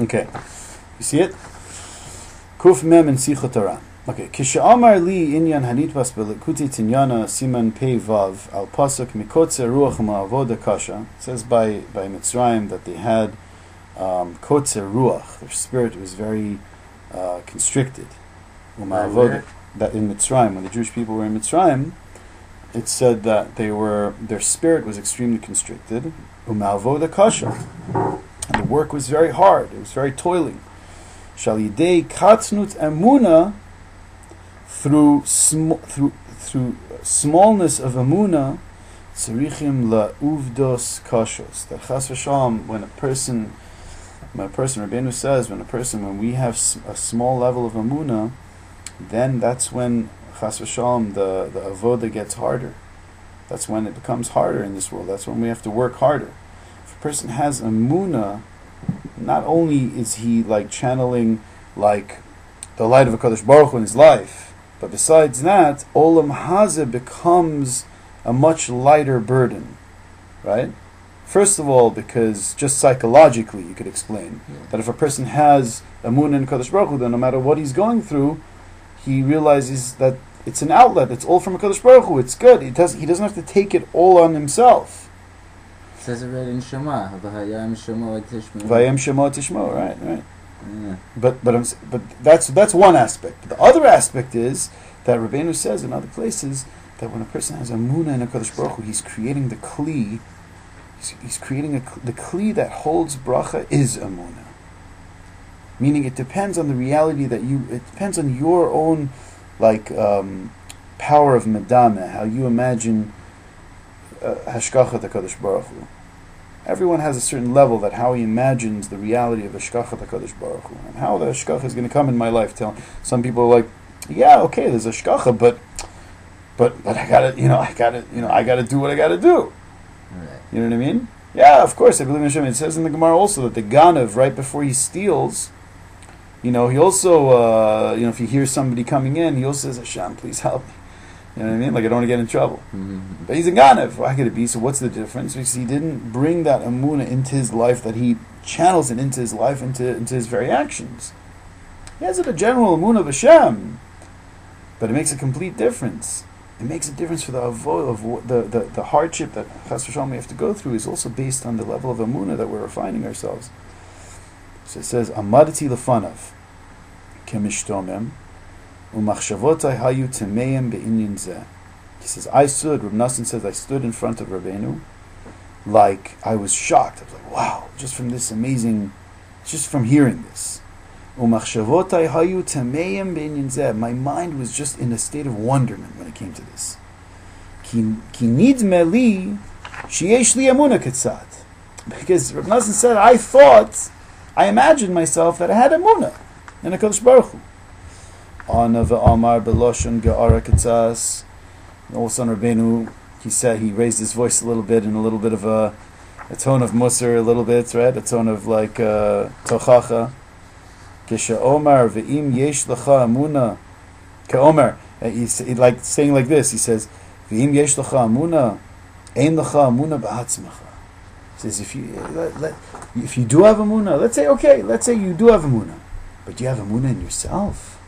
Okay, you see it? Kuf mem in Sichot Torah. Okay, Kisha'amar li inyan hanitwas belekuti tinyana siman pei vav al pasuk mikotze ruach ma'avoda kasha. It says by Mitzrayim that they had kotze ruach. Their spirit was very constricted. That in Mitzrayim, when the Jewish people were in Mitzrayim, it said that their spirit was extremely constricted. Uma'avoda kasha, and the work was very hard. It was very toiling. Shal yidei katznut emuna, through smallness of emuna, tzarichim la'uvdos kashos. That chas v'shalom, when a person, Rabbeinu says, when we have a small level of emuna, then that's when chas v'shalom the avoda gets harder. That's when it becomes harder in this world. That's when we have to work harder. If a person has emuna, not only is he like channeling like the light of a Kadosh Baruch Hu in his life, but besides that, Olam Hazeh becomes a much lighter burden, right? First of all, because just psychologically you could explain that if a person has emunah in Kadosh Baruch Hu, then no matter what he's going through, he realizes that it's an outlet. It's all from a Kadosh Baruch Hu. It's good. He doesn't have to take it all on himself. It says it right in Shema. Vayam Shema Tishmo. Vayam Shema Tishmo. Right. Yeah. But that's one aspect. The other aspect is that Rabbeinu says in other places that when a person has emunah in a Kadosh Baruch Hu, he's creating the kli. He's creating the kli that holds bracha is emunah. Meaning it depends on the reality that it depends on your own power of medame, how you imagine hashkachat HaKadosh Baruch Hu. Everyone has a certain level that how he imagines the reality of hashkachat HaKadosh Baruch Hu and how the hashkacha is going to come in my life. Some people are like, yeah, okay, there's a hashkacha, but I gotta do what I gotta do. Right. You know what I mean? Yeah, of course, I believe in Hashem. It says in the Gemara also that the Ganav, right before he steals, he also, if he hears somebody coming in, he also says, Hashem, please help me. You know what I mean? Like, I don't want to get in trouble. Mm-hmm. But he's a Ganav. Why could it be? So what's the difference? Because he didn't bring that emunah into his life, that he channels it into his life, into his very actions. He has a general emunah of Hashem, but it makes a complete difference. It makes a difference for the hardship that chas v'shalom we have to go through is also based on the level of emunah that we're refining ourselves. So it says, Amadati lefanav kemishtomem umachshavotai hayu temeim be'inyan zeh. He says, Reb Nassan says, I stood in front of Rabbeinu like I was shocked. I was like, wow, just from this amazing, just from hearing this. Umachshavotai hayu temeim be'inyan zeh. My mind was just in a state of wonderment when it came to this. Ki nidme li sheyesh li emunah ketzad. Because Reb Nassan said, I imagined myself that I had emunah in a Kadosh Baruch Hu. Ana ve'amar beloshon ge'ara ketzas. All of a sudden, Rabbeinu, he raised his voice a little bit in a little bit of a tone of musar, a little bit, right? A tone of like tochacha. Keshe'omar ve'im yesh lecha emunah ke'omar. He's like saying like this. He says, ve'im yesh lecha emunah, ein lecha emunah ba'atzmecha. He says, if you do have emunah, let's say you do have emunah, but do you have emunah in yourself?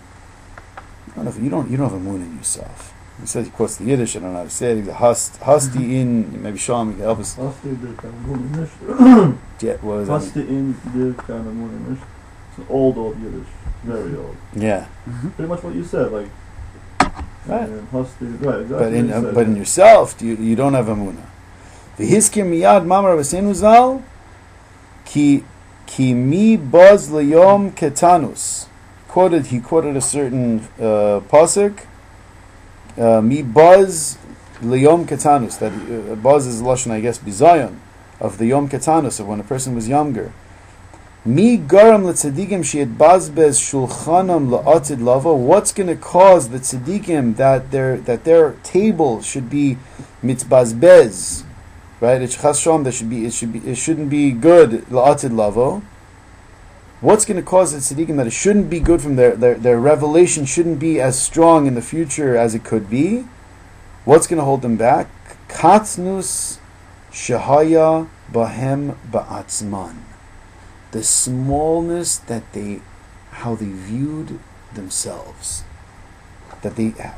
You don't have emunah in yourself. He says, he quotes the Yiddish, I don't know how to say it. Hasti in, maybe Shalom, you can help us. Hasti in der emunah. Yeah, what was that? Hasti in der emunah. It's an old Yiddish, very old. Yeah. Mm-hmm. Pretty much what you said, like. Right. Hasti, right, exactly. But in yourself, you don't have emunah. V'hizkir miyad mamar v'seinu zal ki mi baz leyom ketanus. He quoted a certain pasuk. Mi baz leyom ketanus. That baz is lashon, I guess, bizayon of the yom ketanus, of when a person was younger. Mi garam letzadikim she'et bazbez shulchanam la'atid lava. What's going to cause the tzadikim that their table should be mitzbazbez? Right, it shouldn't be good la'atid lavo. What's going to cause the tzaddikim that it shouldn't be good from their revelation shouldn't be as strong in the future as it could be? What's going to hold them back? Katnus shahaya bahem ba'atzman. the smallness how they viewed themselves.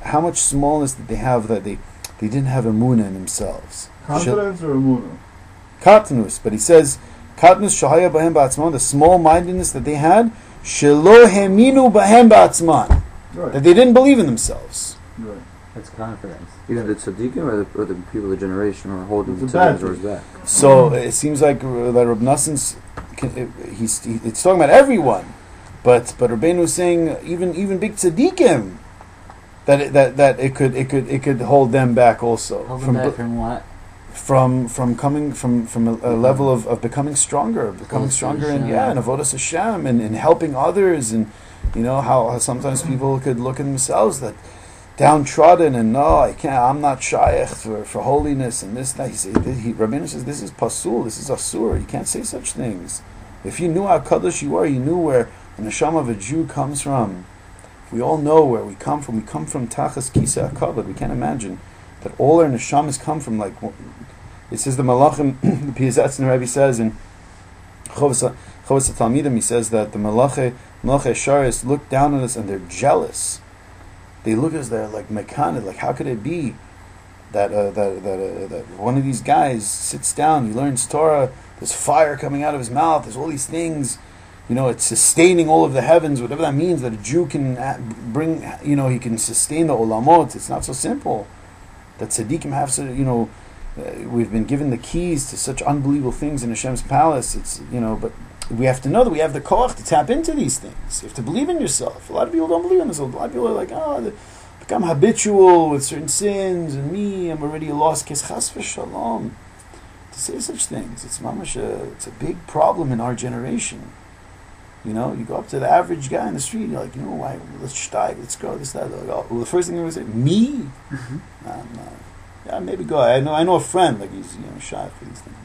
How much smallness did they have that they didn't have emuna in themselves. Confidence or emuna? Katnus, but he says, Katnus shahaya bahem ba'atzman, the small-mindedness that they had, shelo heminu bahem ba'atzman, Right. that they didn't believe in themselves. Right. That's confidence. Either the tzaddikim or the people of the generation are holding It's a themselves bad or back. So it seems like that Reb Nassan's, it's talking about everyone, but Rabbeinu is saying even big tzaddikim, that it could hold them back also. Hold them back from what? From coming from a level of becoming stronger in avodas Hashem and in helping others, and how sometimes people could look at themselves that downtrodden and no, I can't, I'm not shaykh for holiness and this that. Rabbeinu says this is pasul, this is asur. You can't say such things. If you knew how kadosh you are, you knew where the neshama of a Jew comes from. We all know where we come from. We come from tachas kisa hakavod. We can't imagine that all our neshamas come from, like, it says the malachim, the Piyazetzner Rebbe says in Chovas HaTalmidim, he says that the malache sharis look down on us and they're jealous. They look at us, they're like mekaned, like how could it be that one of these guys sits down, he learns Torah, there's fire coming out of his mouth, there's all these things, it's sustaining all of the heavens, whatever that means, that a Jew can bring, he can sustain the olamot. It's not so simple. That tzaddikim have to, we've been given the keys to such unbelievable things in Hashem's palace. It's, but we have to know that we have the koach to tap into these things. You have to believe in yourself. A lot of people don't believe in this. A lot of people are like, become habitual with certain sins, and I'm already a lost case. Chas v'shalom. To say such things, it's mamash, it's a big problem in our generation. You go up to the average guy in the street, you're like, why? Let's steig, let's go, this, that. Like, well, the first thing they would say, me? Nah. Yeah, maybe go. I know a friend, like he's shy for these things.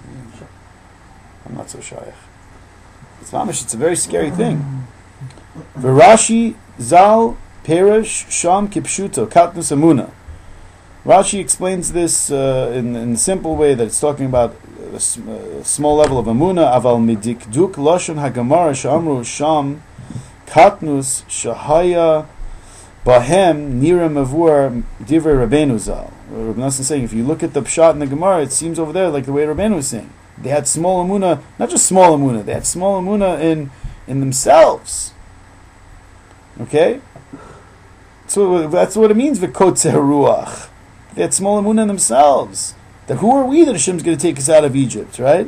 Yeah, I'm not so shy. It's mamish. It's a very scary thing. V'Rashi zal perish sham kipshuto katnus amuna. Rashi explains this in a simple way, that it's talking about a small level of amuna. Aval midikduk lashon hagamara shamru sham katnus shahaya bahem nira mavur divrei Rabbeinu zal. Rabbi Nassan is saying, if you look at the pshat in the Gemara, it seems over there like the way Rabbeinu was saying. They had small amuna, not just small amuna, they had small amuna in themselves. Okay? So that's what it means, v'kotzer ruach. They had small amuna in themselves. That who are we that Hashem's going to take us out of Egypt, right?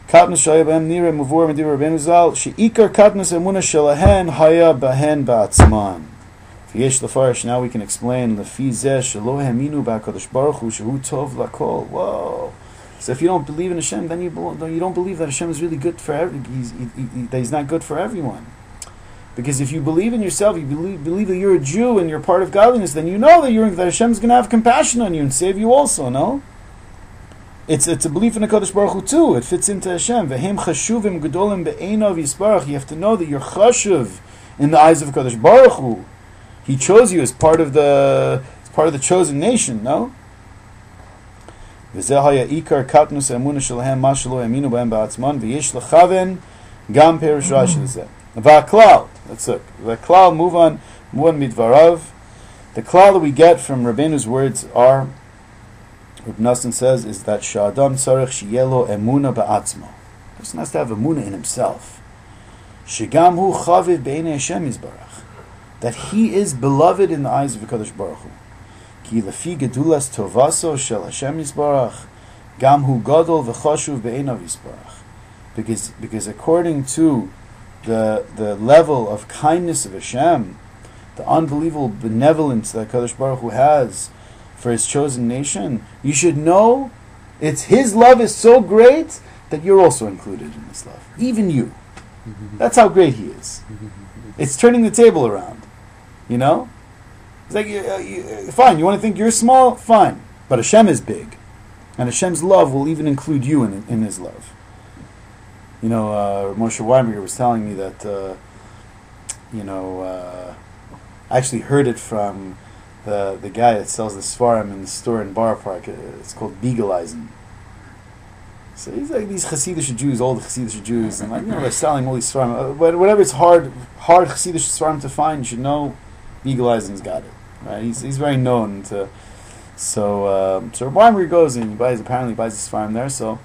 Katnus shaya b'hem nira mavur divrei Rabbeinu zal, she'ikar katnus amuna shelahen haya bahen ba'atzman. Now we can explain Whoa. So if you don't believe in Hashem, then you don't believe that Hashem is really good for that He's not good for everyone. Because if you believe in yourself, you believe that you're a Jew and you're part of godliness, then you know that Hashem is going to have compassion on you and save you also. No, it's a belief in the Kadosh Baruch Hu too. It fits into Hashem. V'hem chashuvim gedolim be'einav yisbarach. You have to know that you're chashuv in the eyes of Kadosh Baruch Hu. He chose you as part of the chosen nation, no? V'zehaya ikar katnus emunah shelahem ma shelo yaminu b'hem ba'atzman v'yesh lechaven gam perish Rashi l'zeh. V'aklal, let's look. V'aklal, move on midvarav. The klal that we get from Rabbeinu's words are, Reb Nassan says, is that sha'adam tzarech sheyelo emunah ba'atzmo. The person has to have emunah in himself. Shegam hu chaviv b'einei Hashem yizbarach. That he is beloved in the eyes of the Kadosh Baruch Hu. Ki lefi gedulas tovaso shel Hashem yisbarach, gam hu gadol v'chashuv be'einav yisbarach. Because according to the level of kindness of Hashem, the unbelievable benevolence that Kadosh Baruch Hu has for His chosen nation, you should know His love is so great that you're also included in this love. Even you. That's how great He is. It's turning the table around. It's like, fine, you want to think you're small? Fine. But Hashem is big. And Hashem's love will even include you in His love. Moshe Weinberger was telling me that, I actually heard it from the guy that sells the Svarim in the store in Borough Park. It's called Beagleizing. So he's like these Hasidic Jews, old Hasidic Jews, and like, they're selling all these svarim. But whatever it's hard Hasidic svarim to find, you should know Yigal Eisen's got it, right? He's very known to. So Rabbi Weinberg goes and he apparently buys this farm there. So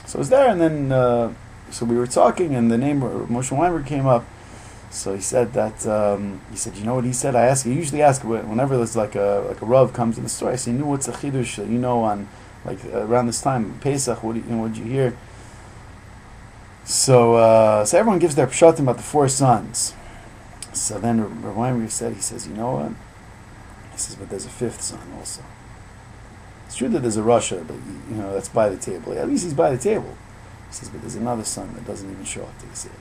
it's there, and then so we were talking, and the name Moshe Weinberg came up. So he said that you know what he said? I usually ask whenever there's like a Rav comes in the store. I say, what's a chidush? On like around this time Pesach? What did you hear? So everyone gives their pshatim about the 4 sons. So then Rabbi Weinberg said, he says, you know what? He says, but there's a 5th son also. It's true that there's a Russia, but that's by the table. At least he's by the table. He says, but there's another son that doesn't even show up to the Seder.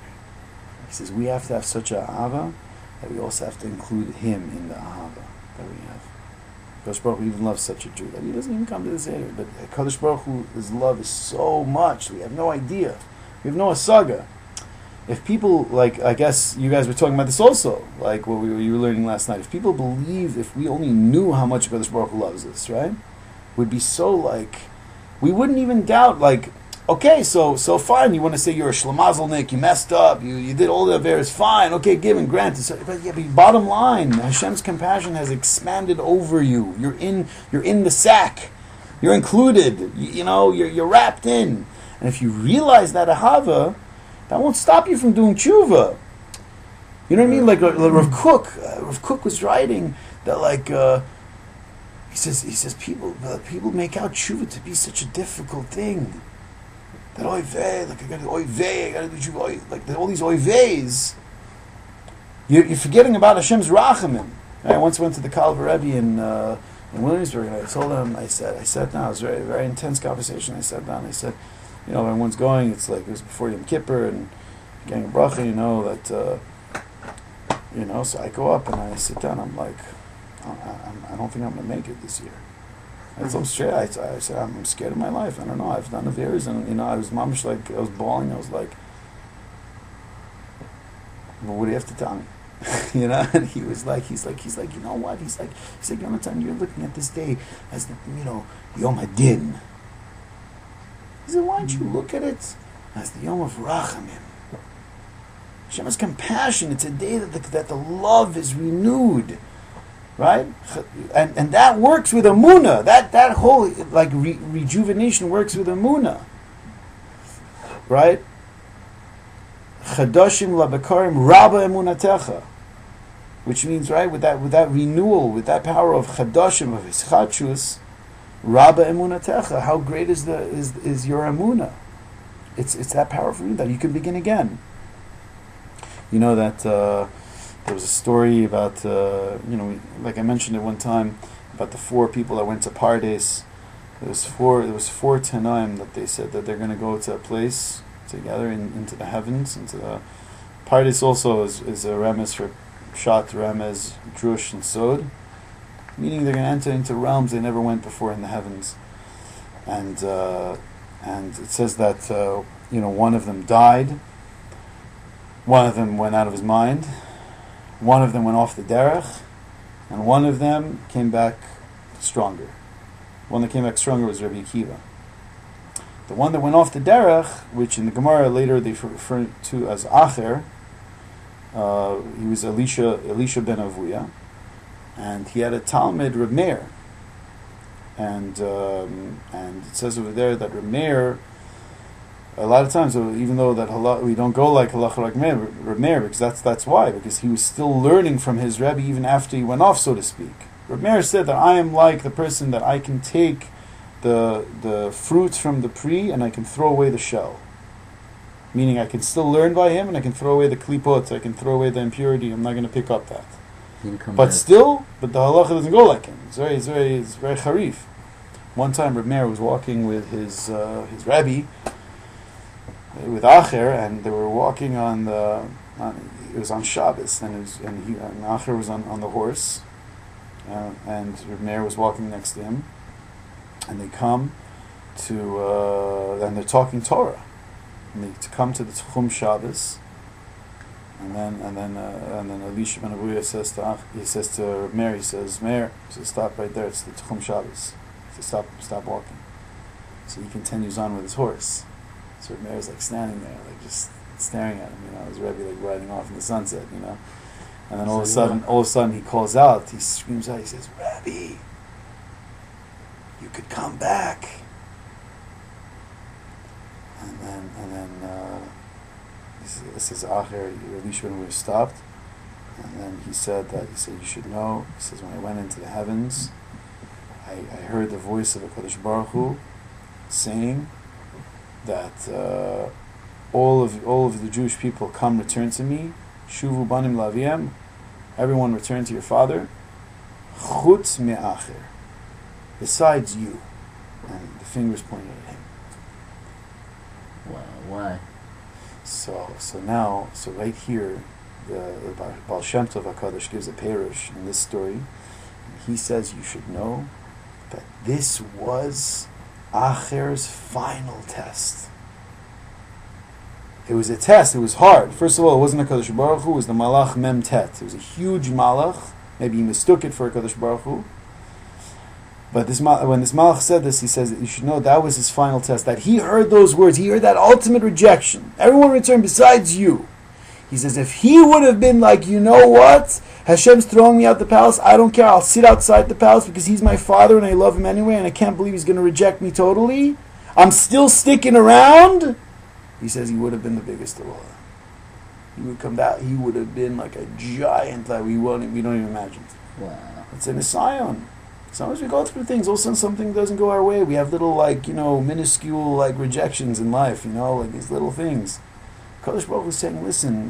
He says, we have to have such a ahava that we also have to include him in the ahava that we have. Kadosh Baruch Hu even loves such a Jew that he doesn't even come to the Seder. But Kadosh Baruch Hu, his love is so much, we have no idea. We have no asaga. If people, like, I guess you guys were talking about this also, like what you were learning last night. If people believed, if we only knew how much Kadosh Baruch Hu loves us, right? Would be so like, we wouldn't even doubt, like, okay, so fine, you want to say you're a shlemazelnik, you messed up, you did all the affairs, fine, okay, given, granted. So, but bottom line, Hashem's compassion has expanded over you. You're in the sack. You're included. You're wrapped in. And if you realize that ahava, that won't stop you from doing tshuva. You know what I mean? Like Rav Kook was writing that, like, he says people make out tshuva to be such a difficult thing. That oiveh, like I got to do tshuva, like all these oiveis. You're forgetting about Hashem's rachamim. I once went to the Kalva Rebbe in Williamsburg, and I told him, I sat down. It was a very, very intense conversation. I sat down. I said, everyone's going. It's like it was before Yom Kippur and getting a bracha. So I go up and I sit down. I'm like, I don't think I'm going to make it this year. I told him straight. I said, I'm scared of my life. I don't know. I've done affairs, and I was mamish, like, I was bawling. I was like, well, what do you have to tell me? And he was like, he's like, you know what? He's like, Yonatan, you're looking at this day as the, Yom Hadin. He said, why don't you look at it as the Yom of Rachamim? Hashem has compassion. It's a day that the love is renewed. Right? And that works with EMUNA. That whole, like, rejuvenation works with EMUNA. Right? Chadashim labekarim rabba emunatecha. Which means, right, with that renewal, with that power of chadashim, of ischachus, rabba emunatecha. How great is your EMUNA? It's that powerful that you can begin again. You know that there was a story about, like I mentioned at one time, about the 4 people that went to Pardes. There was 4 Tanaim that they said that they're going to go to a place together into the heavens. Into the Pardes also is a remez for Pshat, Remez, Drush, and Sod, meaning they're going to enter into realms they never went before in the heavens. And it says that one of them died, one of them went out of his mind, one of them went off the derech, and one of them came back stronger. One that came back stronger was Rabbi Akiva. The one that went off the derech, which in the Gemara later they refer to as Acher, he was Elisha ben Avuya, and he had a Talmud, Reb Meir. And it says over there that Reb Meir, a lot of times, even though that we don't go like halacha like Reb Meir, because that's why, because he was still learning from his Rebbe even after he went off, so to speak. Reb Meir said that I am like the person that I can take the fruits from the tree and I can throw away the shell. Meaning I can still learn by him and I can throw away the klipot, I can throw away the impurity. I'm not going to pick up that. But the halacha doesn't go like him. It's very charif. One time Reb Meir was walking with his Rebbe, with Acher, and they were walking it was on Shabbos, and Acher was on the horse, and Reb Meir was walking next to him, and they come to, and they're talking Torah, and they come to the Tchum Shabbos, and then Elisha ben Avuya says to Reb Meir, he says, Meir, stop right there, it's the Tchum Shabbos, he says, stop walking. So he continues on with his horse. So Reb Meir is like standing there, like just staring at him, his Rebbe like riding off in the sunset, And then all of a sudden he calls out, he screams out, he says, Rebbe, you could come back. And then this is Acher, Elisha when we stopped. And then he said, you should know, he says, when I went into the heavens, I heard the voice of HaKadosh Baruch Hu saying that all of the Jewish people come return to me, Shuvu banim laviem, everyone return to your father, Chutz me'acher, besides you. And the fingers pointed at him. Wow, why? So right here, the Baal Shem Tov HaKadosh gives a perush in this story. He says you should know that this was Acher's final test. It was a test. It was hard. First of all, it wasn't HaKadosh Baruch Hu. It was the Malach Mem Tet. It was a huge Malach. Maybe he mistook it for HaKadosh Baruch Hu. But when this Malach said this, he says that you should know that was his final test. That he heard those words. He heard that ultimate rejection. Everyone returned besides you. He says, if he would have been like, you know what? Hashem's throwing me out the palace. I don't care. I'll sit outside the palace because he's my father and I love him anyway and I can't believe he's going to reject me totally. I'm still sticking around. He says he would have been the biggest of all. He would come down. He would have been like a giant that we don't even imagine. Wow. It's an Sion. Sometimes we go through things. All of a sudden something doesn't go our way. We have little minuscule rejections in life. Like these little things. Kadosh Baruch Hu is saying, listen,